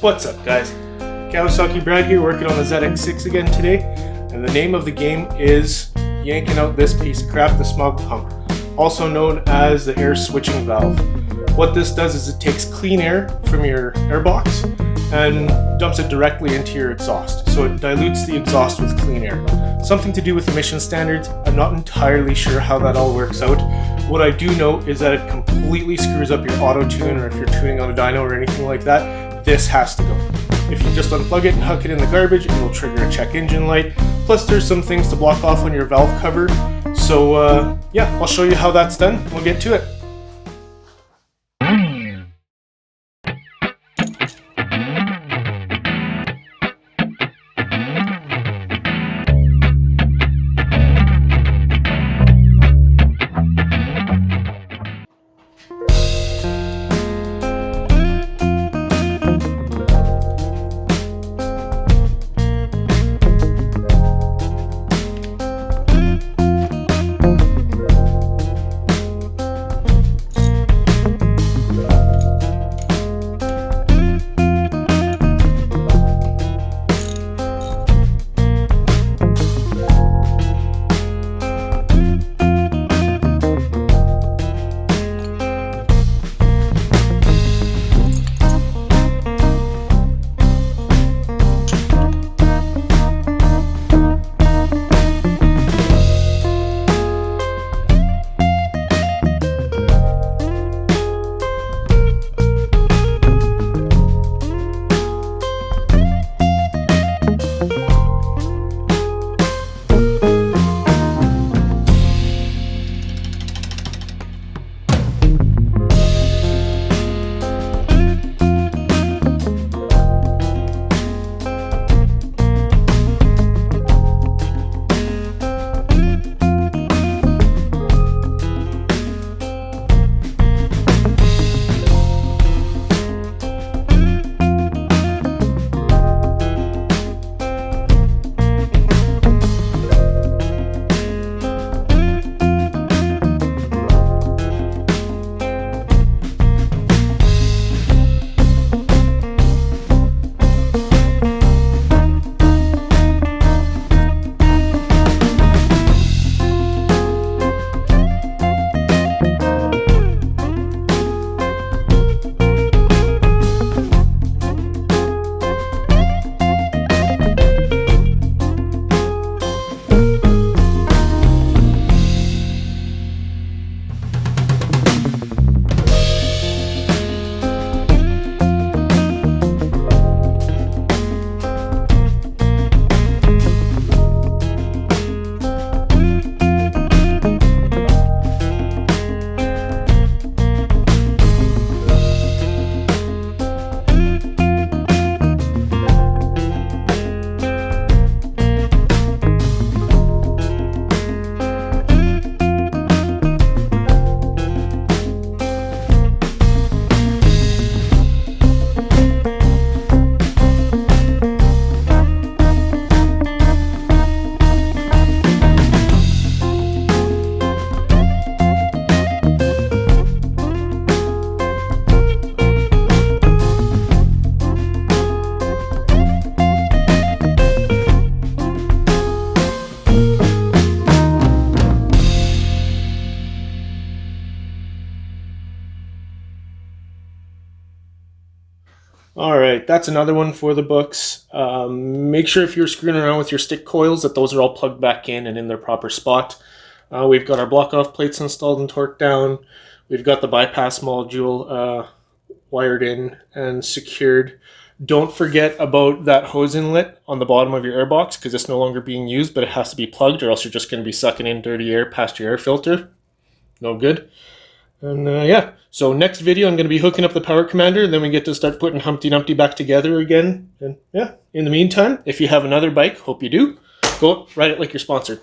What's up, guys? Kawasaki Brad here, working on the ZX6 again today, and the name of the game is yanking out this piece of crap, the Smog pump, also known as the air switching valve. What this does is it takes clean air from your airbox and dumps it directly into your exhaust, so it dilutes the exhaust with clean air. Something to do with emission standards. I'm not entirely sure how that all works out. What I do know is that it completely screws up your auto tune, or if you're tuning on a dyno or anything like that, this has to go. If you just unplug it and huck it in the garbage, it will trigger a check engine light. Plus there's some things to block off on your valve cover. So yeah, I'll show you how that's done. We'll get to it. Alright, that's another one for the books. Make sure if you're screwing around with your stick coils that those are all plugged back in and in their proper spot. We've got our block-off plates installed and torqued down. We've got the bypass module wired in and secured. Don't forget about that hose inlet on the bottom of your airbox, because it's no longer being used, but it has to be plugged or else you're just going to be sucking in dirty air past your air filter. No good. And yeah, so next video I'm going to be hooking up the power commander, and then we get to start putting Humpty Dumpty back together again. And yeah, in the meantime, if you have another bike, hope you do, go ride it like you're sponsored.